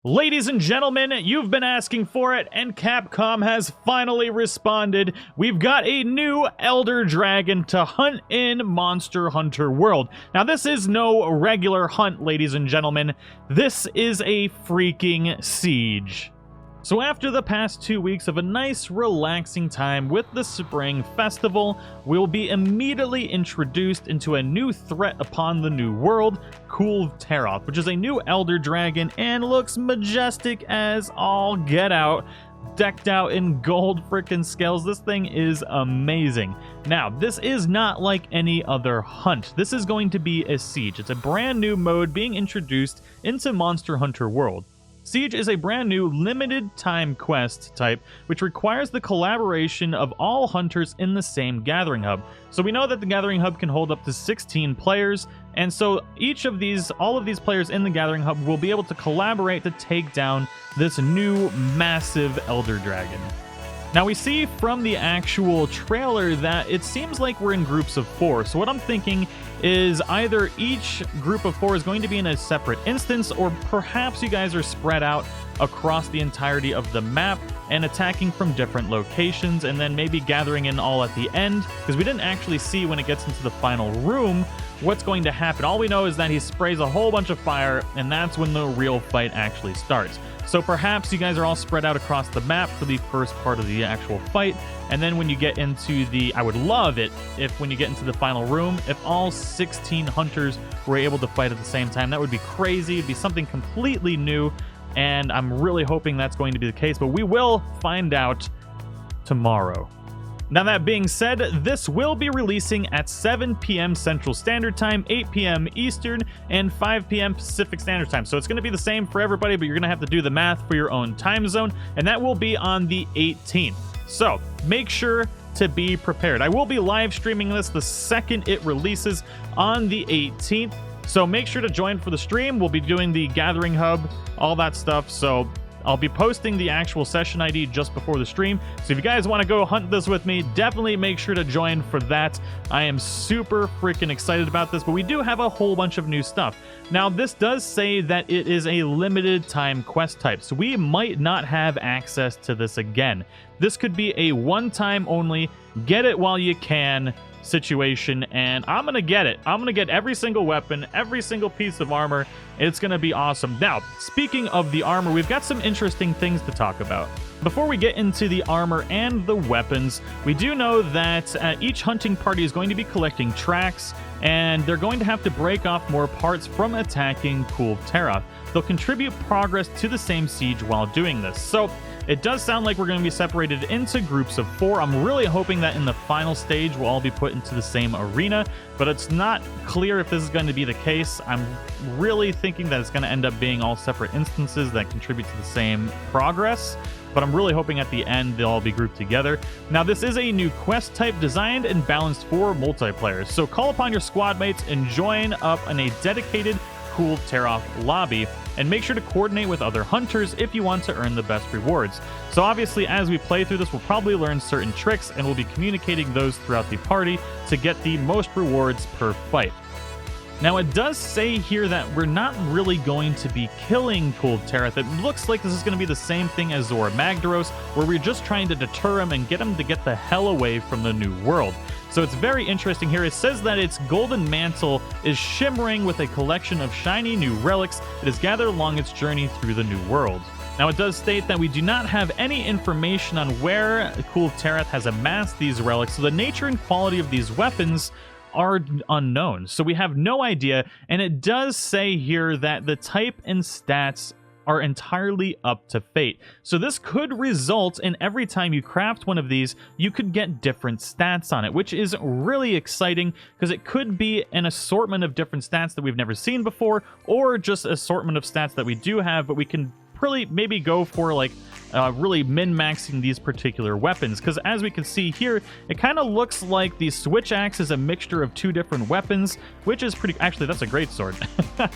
Ladies and gentlemen, you've been asking for it, and Capcom has finally responded. We've got a new Elder Dragon to hunt in Monster Hunter World. Now, this is no regular hunt, ladies and gentlemen. This is a freaking siege. So after the past 2 weeks of a nice, relaxing time with the Spring Festival, we'll be immediately introduced into a new threat upon the new world, Kulve Tarroth, which is a new Elder Dragon and looks majestic as all get out, decked out in gold frickin' scales. This thing is amazing. Now, this is not like any other hunt. This is going to be a siege. It's a brand new mode being introduced into Monster Hunter World. Siege is a brand new limited time quest type which requires the collaboration of all hunters in the same gathering hub. So we know that the gathering hub can hold up to 16 players, and so all of these players in the gathering hub will be able to collaborate to take down this new massive Elder Dragon. Now, we see from the actual trailer that it seems like we're in groups of 4. So what I'm thinking is either each group of 4 is going to be in a separate instance, or perhaps you guys are spread out across the entirety of the map and attacking from different locations, and then maybe gathering in all at the end, because we didn't actually see when it gets into the final room what's going to happen. All we know is that he sprays a whole bunch of fire, and that's when the real fight actually starts. So perhaps you guys are all spread out across the map for the first part of the actual fight, and then when you get into I would love it if when you get into the final room, if all 16 hunters were able to fight at the same time. That would be crazy. It'd be something completely new, and I'm really hoping that's going to be the case, but we will find out tomorrow. Now, that being said, this will be releasing at 7 p.m. Central Standard Time, 8 p.m. Eastern, and 5 p.m. Pacific Standard Time. So it's going to be the same for everybody, but you're going to have to do the math for your own time zone, and that will be on the 18th. So make sure to be prepared. I will be live streaming this the second it releases on the 18th. So make sure to join for the stream. We'll be doing the Gathering Hub, all that stuff. So I'll be posting the actual session ID just before the stream. So if you guys want to go hunt this with me, definitely make sure to join for that. I am super freaking excited about this, but we do have a whole bunch of new stuff. Now, this does say that it is a limited time quest type, so we might not have access to this again. This could be a one-time only, get it while you can situation, and I'm gonna get it. I'm gonna get every single weapon, every single piece of armor. It's gonna be awesome. Now, speaking of the armor, we've got some interesting things to talk about. Before we get into the armor and the weapons, we do know that each hunting party is going to be collecting tracks, and they're going to have to break off more parts from attacking Kulve Tarroth. They'll contribute progress to the same siege while doing this. So it does sound like we're going to be separated into groups of 4. I'm really hoping that in the final stage we'll all be put into the same arena, but it's not clear if this is going to be the case. I'm really thinking that it's going to end up being all separate instances that contribute to the same progress, but I'm really hoping at the end they'll all be grouped together. Now, this is a new quest type designed and balanced for multiplayer, so call upon your squad mates and join up in a dedicated Kulve Tarroth lobby, and make sure to coordinate with other hunters if you want to earn the best rewards. So obviously, as we play through this, we'll probably learn certain tricks, and we'll be communicating those throughout the party to get the most rewards per fight. Now, it does say here that we're not really going to be killing Kulve Tarroth. It looks like this is going to be the same thing as Zora Magdaros, where we're just trying to deter him and get him to get the hell away from the new world. So it's very interesting here. It says that its golden mantle is shimmering with a collection of shiny new relics it has gathered along its journey through the new world. Now, it does state that we do not have any information on where Kulve Tarroth has amassed these relics, so the nature and quality of these weapons are unknown. So we have no idea, and it does say here that the type and stats are entirely up to fate. So this could result in every time you craft one of these, you could get different stats on it, which is really exciting because it could be an assortment of different stats that we've never seen before, or just assortment of stats that we do have, but we can really maybe go for like really min-maxing these particular weapons, because as we can see here, it kind of looks like the switch axe is a mixture of 2 different weapons, which is pretty... Actually, that's a great sword.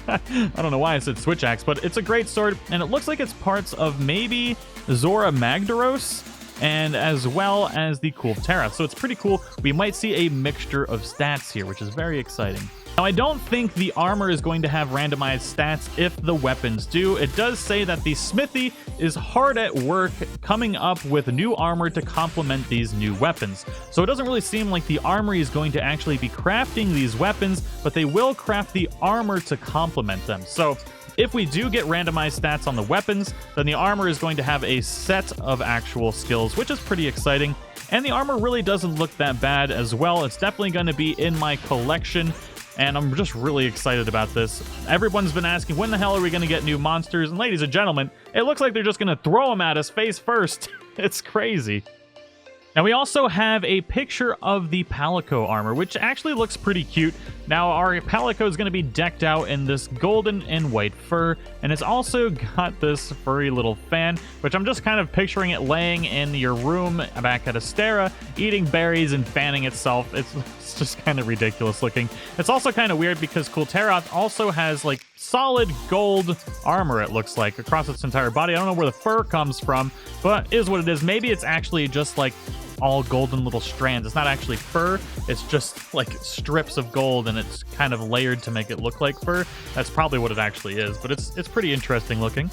I don't know why I said switch axe, but it's a great sword, and it looks like it's parts of maybe Zora Magdaros and as well as the Kulve Tarroth. So it's pretty cool. We might see a mixture of stats here, which is very exciting. Now, I don't think the armor is going to have randomized stats if the weapons do. It does say that the smithy is hard at work coming up with new armor to complement these new weapons. So it doesn't really seem like the armory is going to actually be crafting these weapons, but they will craft the armor to complement them. So if we do get randomized stats on the weapons, then the armor is going to have a set of actual skills, which is pretty exciting. And the armor really doesn't look that bad as well. It's definitely going to be in my collection, and I'm just really excited about this. Everyone's been asking, when the hell are we going to get new monsters? And ladies and gentlemen, it looks like they're just going to throw them at us face first. It's crazy. Now, we also have a picture of the Palico armor, which actually looks pretty cute. Now, our Palico is going to be decked out in this golden and white fur, and it's also got this furry little fan, which I'm just kind of picturing it laying in your room back at Astera, eating berries and fanning itself. It's just kind of ridiculous looking. It's also kind of weird because KULVE Tarroth also has, like, solid gold armor, it looks like, across its entire body. I don't know where the fur comes from, but is what it is. Maybe it's actually just, like, all golden little strands. It's not actually fur, it's just like strips of gold, and it's kind of layered to make it look like fur. That's probably what it actually is, but it's pretty interesting looking.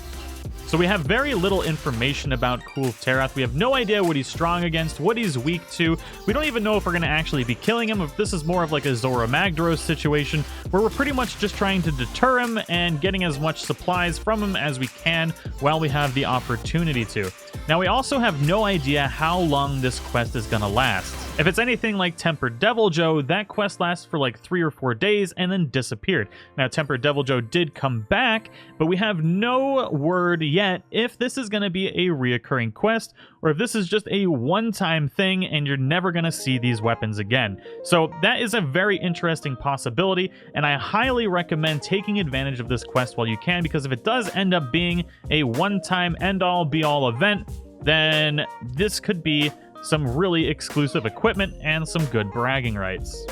So we have very little information about KULVE Tarroth. We have no idea what he's strong against, what he's weak to. We don't even know if we're going to actually be killing him, if this is more of like a Zora Magdaros situation, where we're pretty much just trying to deter him and getting as much supplies from him as we can while we have the opportunity to. Now, we also have no idea how long this quest is going to last. If it's anything like Tempered Devil Joe, that quest lasts for like 3 or 4 days and then disappeared. Now, Tempered Devil Joe did come back, but we have no word yet if this is going to be a reoccurring quest or if this is just a one-time thing and you're never going to see these weapons again. So that is a very interesting possibility, and I highly recommend taking advantage of this quest while you can, because if it does end up being a one-time end-all be-all event, then this could be some really exclusive equipment and some good bragging rights.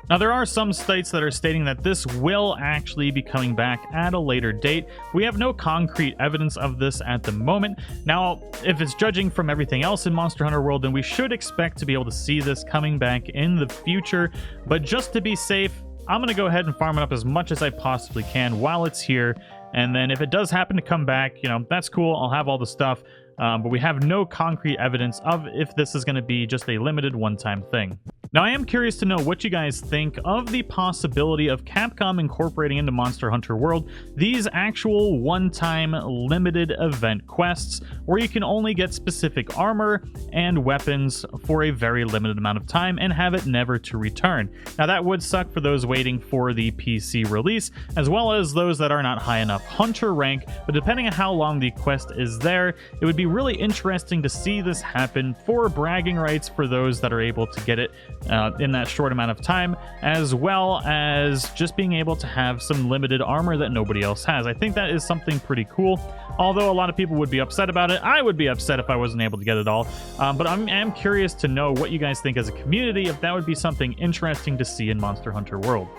Now, there are some sites that are stating that this will actually be coming back at a later date. We have no concrete evidence of this at the moment. Now, if it's judging from everything else in Monster Hunter World, then we should expect to be able to see this coming back in the future. But just to be safe, I'm going to go ahead and farm it up as much as I possibly can while it's here. And then if it does happen to come back, you know, that's cool. I'll have all the stuff. But we have no concrete evidence of if this is going to be just a limited one-time thing. Now, I am curious to know what you guys think of the possibility of Capcom incorporating into Monster Hunter World these actual one-time limited event quests where you can only get specific armor and weapons for a very limited amount of time and have it never to return. Now, that would suck for those waiting for the PC release, as well as those that are not high enough Hunter rank, but depending on how long the quest is there, it would be really interesting to see this happen for bragging rights for those that are able to get it in that short amount of time, as well as just being able to have some limited armor that nobody else has. I think that is something pretty cool. Although a lot of people would be upset about it, I would be upset if I wasn't able to get it all. But I'm curious to know what you guys think as a community, if that would be something interesting to see in Monster Hunter World.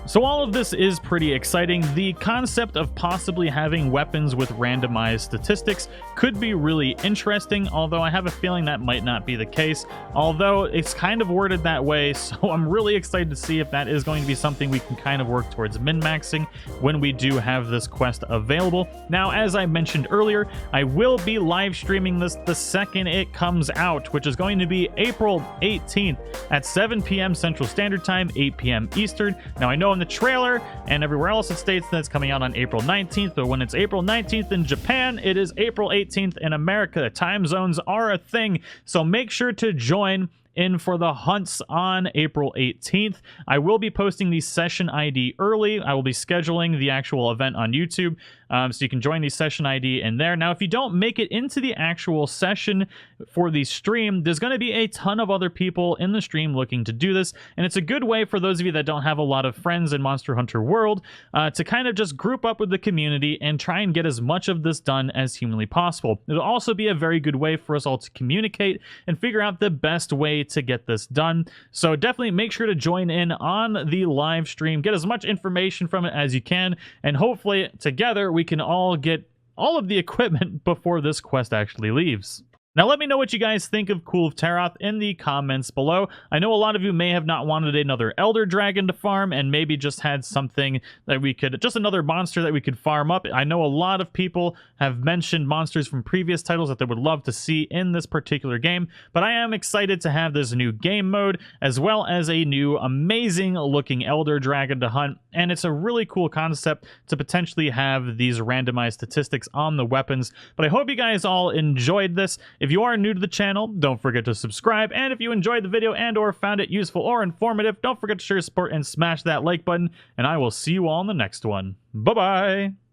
So all of this is pretty exciting. The concept of possibly having weapons with randomized statistics could be really interesting, although I have a feeling that might not be the case, although it's kind of worded that way, so I'm really excited to see if that is going to be something we can kind of work towards min-maxing when we do have this quest available. Now, as I mentioned earlier, I will be live streaming this the second it comes out, which is going to be April 18th at 7 p.m. Central Standard Time, 8 p.m. Eastern. Now, I know in the trailer and everywhere else it states that it's coming out on April 19th, but when it's April 19th in Japan, it is April 18th in America. Time zones are a thing, so make sure to join in for the hunts on April 18th. I will be posting the session ID early. I will be scheduling the actual event on YouTube, so you can join the session ID in there. Now, if you don't make it into the actual session for the stream, there's going to be a ton of other people in the stream looking to do this, and it's a good way for those of you that don't have a lot of friends in Monster Hunter World to kind of just group up with the community and try and get as much of this done as humanly possible. It'll also be a very good way for us all to communicate and figure out the best way to get this done. So definitely make sure to join in on the live stream, get as much information from it as you can, and hopefully together we can all get all of the equipment before this quest actually leaves. Now let me know what you guys think of Kulve Tarroth in the comments below. I know a lot of you may have not wanted another Elder Dragon to farm and maybe just had something that we could, just another monster that we could farm up. I know a lot of people have mentioned monsters from previous titles that they would love to see in this particular game, but I am excited to have this new game mode as well as a new amazing looking Elder Dragon to hunt, and it's a really cool concept to potentially have these randomized statistics on the weapons. But I hope you guys all enjoyed this. If you are new to the channel, don't forget to subscribe, and if you enjoyed the video and or found it useful or informative, don't forget to share your support and smash that like button, and I will see you all in the next one. Bye-bye!